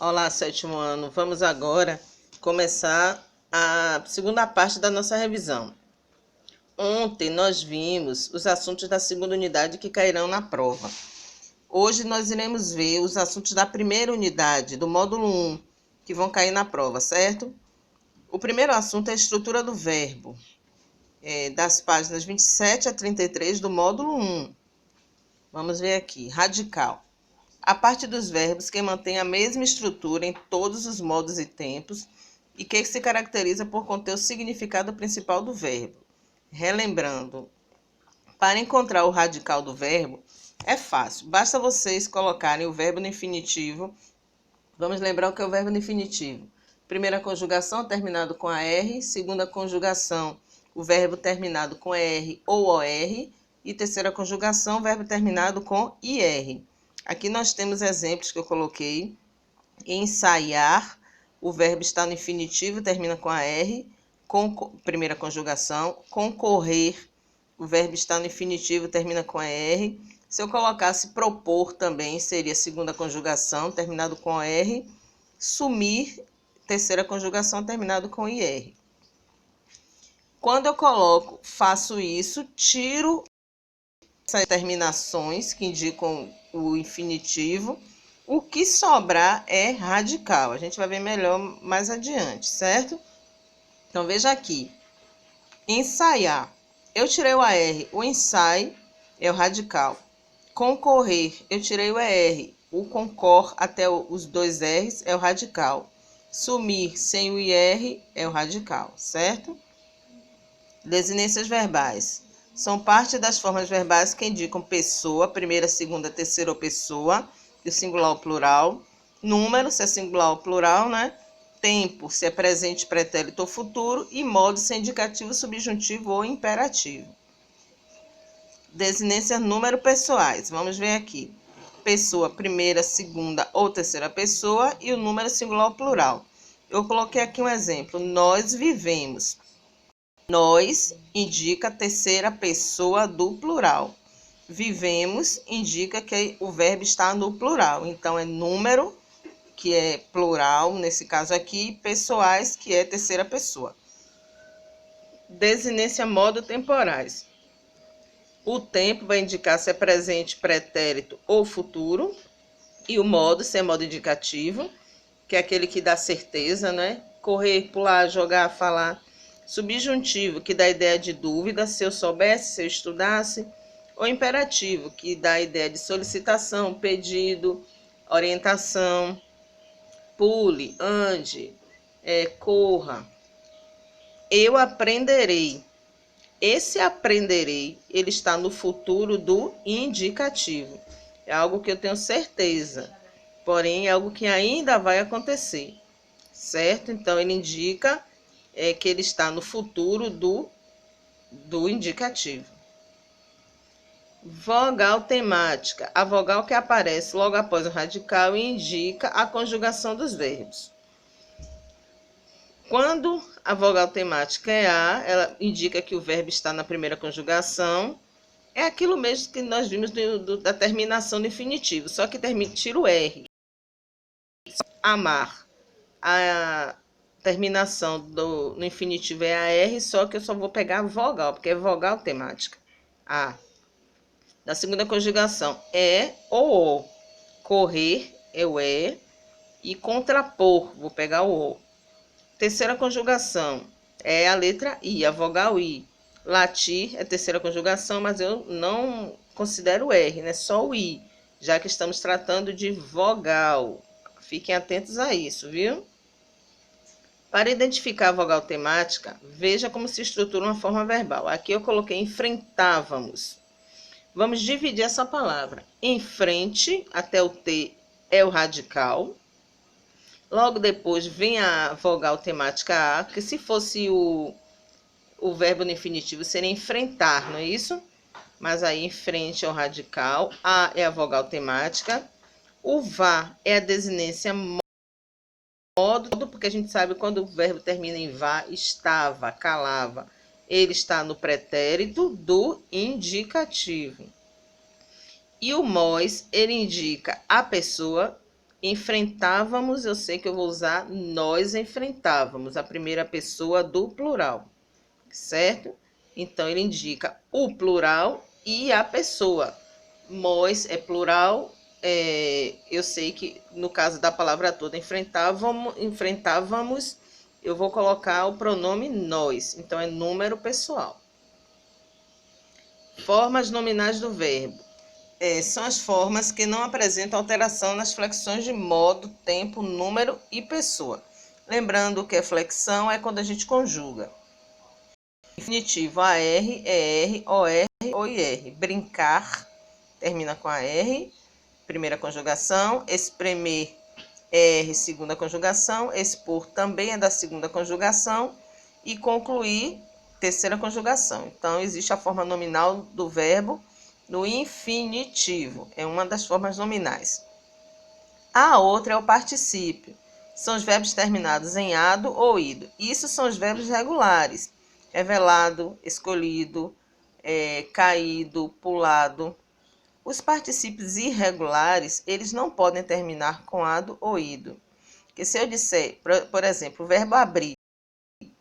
Olá, sétimo ano. Vamos agora começar a segunda parte da nossa revisão. Ontem nós vimos os assuntos da segunda unidade que cairão na prova. Hoje nós iremos ver os assuntos da primeira unidade, do módulo 1, que vão cair na prova, certo? O primeiro assunto é a estrutura do verbo, das páginas 27 a 33 do módulo 1. Vamos ver aqui. Radical. A parte dos verbos que mantém a mesma estrutura em todos os modos e tempos e que se caracteriza por conter o significado principal do verbo. Relembrando, para encontrar o radical do verbo é fácil, basta vocês colocarem o verbo no infinitivo. Vamos lembrar o que é o verbo no infinitivo. Primeira conjugação, terminado com AR. Segunda conjugação, o verbo terminado com ER ou OR. E terceira conjugação, o verbo terminado com IR. Aqui nós temos exemplos que eu coloquei. Ensaiar, o verbo está no infinitivo, termina com AR. Primeira conjugação. Concorrer, o verbo está no infinitivo, termina com ER. Se eu colocasse propor também, seria segunda conjugação, terminado com R. Sumir, terceira conjugação, terminado com IR. Quando eu faço isso, tiro essas terminações que indicam o infinitivo, o que sobrar é radical. A gente vai ver melhor mais adiante, certo? Então, veja aqui. Ensaiar. Eu tirei o AR, o ensaio é o radical. Concorrer, eu tirei o ER, o concor até os dois R's é o radical. Sumir sem o IR é o radical, certo? Desinências verbais. São parte das formas verbais que indicam pessoa, primeira, segunda, terceira ou pessoa, e o singular ou plural. Número, se é singular ou plural, né? Tempo, se é presente, pretérito ou futuro. E modo, se é indicativo, subjuntivo ou imperativo. Desinências número pessoais. Vamos ver aqui. Pessoa, primeira, segunda ou terceira pessoa e o número singular ou plural. Eu coloquei aqui um exemplo. Nós vivemos. Nós indica a terceira pessoa do plural. Vivemos indica que o verbo está no plural. Então, é número, que é plural, nesse caso aqui, pessoais, que é terceira pessoa. Desinência modo temporais. O tempo vai indicar se é presente, pretérito ou futuro. E o modo, se é modo indicativo, que é aquele que dá certeza, né? Correr, pular, jogar, falar. Subjuntivo, que dá a ideia de dúvida, se eu soubesse, se eu estudasse. Ou imperativo, que dá a ideia de solicitação, pedido, orientação. Pule, ande, corra. Eu aprenderei. Esse aprenderei, ele está no futuro do indicativo. É algo que eu tenho certeza, porém é algo que ainda vai acontecer, certo? Então, ele indica que ele está no futuro do indicativo. Vogal temática. A vogal que aparece logo após o radical indica a conjugação dos verbos. Quando a vogal temática é A, ela indica que o verbo está na primeira conjugação. É aquilo mesmo que nós vimos da terminação do infinitivo, só que tira o R. Amar. A terminação no infinitivo é a R, só que eu só vou pegar a vogal, porque é vogal temática. A. Da segunda conjugação, é ou o. Correr é o é. E contrapor, vou pegar o o. Terceira conjugação é a letra I, a vogal I. Latir é terceira conjugação, mas eu não considero o R, né? Só o I, já que estamos tratando de vogal. Fiquem atentos a isso, viu? Para identificar a vogal temática, veja como se estrutura uma forma verbal. Aqui eu coloquei enfrentávamos. Vamos dividir essa palavra. Em frente, até o T é o radical. Logo depois vem a vogal temática A, que se fosse o verbo no infinitivo seria enfrentar, não é isso? Mas aí em frente é o radical, A é a vogal temática, o vá é a desinência modo, porque a gente sabe quando o verbo termina em vá, estava, calava, ele está no pretérito do indicativo. E o mós, ele indica a pessoa, Enfrentávamos, eu sei que eu vou usar nós enfrentávamos, a primeira pessoa do plural, certo? Então, ele indica o plural e a pessoa. Nós é plural, eu sei que no caso da palavra toda enfrentávamos, eu vou colocar o pronome nós, então é número pessoal. Formas nominais do verbo. São as formas que não apresentam alteração nas flexões de modo, tempo, número e pessoa. Lembrando que a flexão é quando a gente conjuga. Infinitivo AR, ER, OR ou IR. Brincar termina com AR, primeira conjugação. Espremer, ER, segunda conjugação. Expor também é da segunda conjugação. E concluir, terceira conjugação. Então, existe a forma nominal do verbo no infinitivo, é uma das formas nominais. A outra é o particípio. São os verbos terminados em ado ou ido. Isso são os verbos regulares. Revelado, escolhido, caído, pulado. Os particípios irregulares, eles não podem terminar com ado ou ido. Porque se eu disser, por exemplo, o verbo abrir,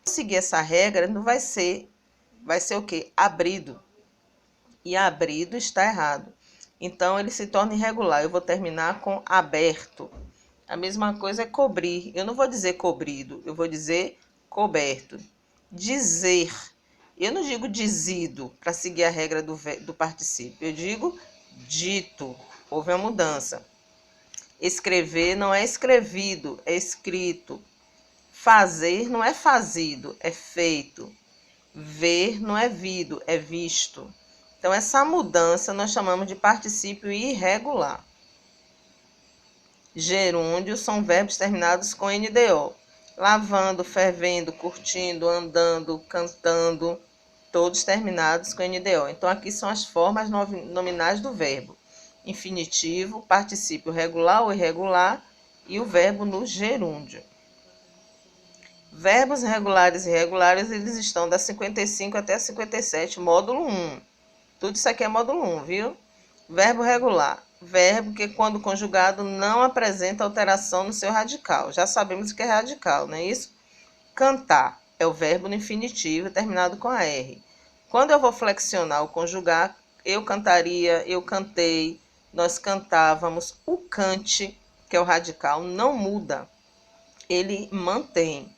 se seguir essa regra, não vai ser o quê? Abrido. E abrido está errado. Então, ele se torna irregular. Eu vou terminar com aberto. A mesma coisa é cobrir. Eu não vou dizer cobrido, eu vou dizer coberto. Dizer. Eu não digo dizido para seguir a regra do particípio. Eu digo dito. Houve uma mudança. Escrever não é escrevido, é escrito. Fazer não é fazido, é feito. Ver não é vido, é visto. Então, essa mudança nós chamamos de particípio irregular. Gerúndios são verbos terminados com NDO. Lavando, fervendo, curtindo, andando, cantando, todos terminados com NDO. Então, aqui são as formas nominais do verbo. Infinitivo, particípio regular ou irregular e o verbo no gerúndio. Verbos regulares e irregulares, eles estão da 55 até a 57, módulo 1. Tudo isso aqui é módulo 1, viu? Verbo regular. Verbo que, quando conjugado, não apresenta alteração no seu radical. Já sabemos o que é radical, não é isso? Cantar é o verbo no infinitivo terminado com a R. Quando eu vou flexionar ou conjugar, eu cantaria, eu cantei, nós cantávamos. O cante, que é o radical, não muda. Ele mantém.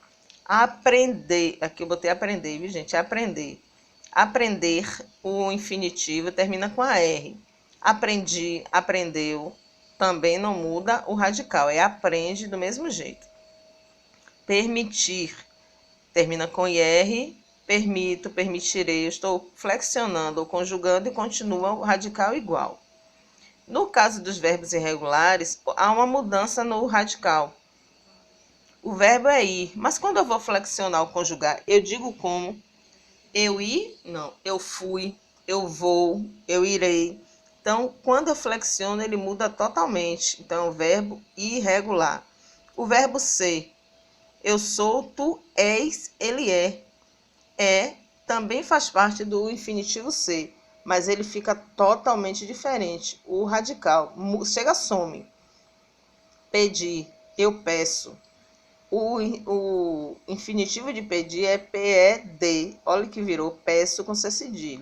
Aprender, aqui eu botei aprender, viu, gente? Aprender. Aprender, o infinitivo termina com a R. Aprendi, aprendeu, também não muda o radical, é aprende do mesmo jeito. Permitir, termina com IR, permito, permitirei, eu estou flexionando ou conjugando e continua o radical igual. No caso dos verbos irregulares, há uma mudança no radical. O verbo é ir, mas quando eu vou flexionar ou conjugar, eu digo como? Eu ir? Não. Eu fui, eu vou, eu irei. Então, quando eu flexiono, ele muda totalmente. Então, é o verbo irregular. O verbo ser. Eu sou, tu és, ele é. É também faz parte do infinitivo ser, mas ele fica totalmente diferente. O radical chega, some. Pedir, eu peço. O infinitivo de pedir é PED. Olha que virou peço com C cedilha.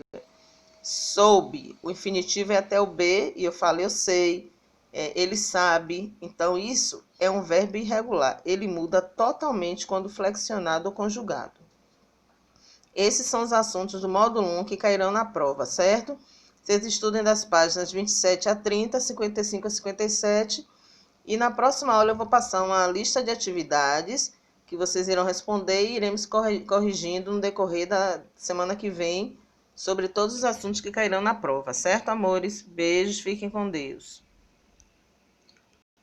Soube. O infinitivo é até o B e eu falo eu sei. Ele sabe. Então, isso é um verbo irregular. Ele muda totalmente quando flexionado ou conjugado. Esses são os assuntos do módulo 1 que cairão na prova, certo? Vocês estudem das páginas 27 a 30, 55 a 57. E na próxima aula eu vou passar uma lista de atividades que vocês irão responder e iremos corrigindo no decorrer da semana que vem sobre todos os assuntos que cairão na prova, certo, amores? Beijos, fiquem com Deus.